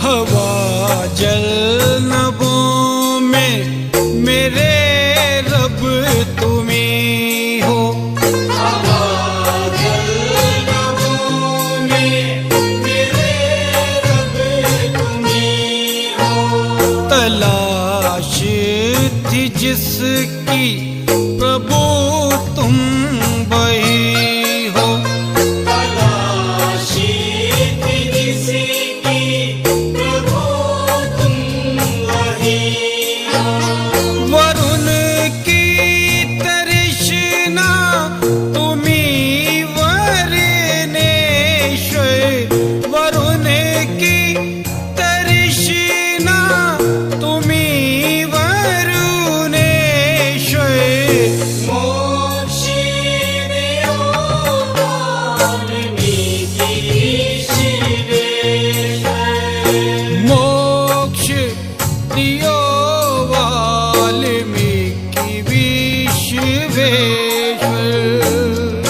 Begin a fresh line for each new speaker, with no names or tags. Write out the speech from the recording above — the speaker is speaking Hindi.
हवा जल नभों में मेरे रब तुम्हीं हो।
हवा जल नभों में मेरे रब तुम्हीं हो।
तलाश थी जिसकी प्रभु तुम वही हो।
तलाशी थी जिसकी प्रभु तुम वही हो।
वरुण की तृष्णा तुम्हीं वरनेश्वर। वरुण की तृष्णा तुम्हीं वरुणेश्वर।
मोक्ष दियो वाल्मीकि शिवेश्वर।
मोक्ष दियो वाल्मीकि विश्वेश्वर।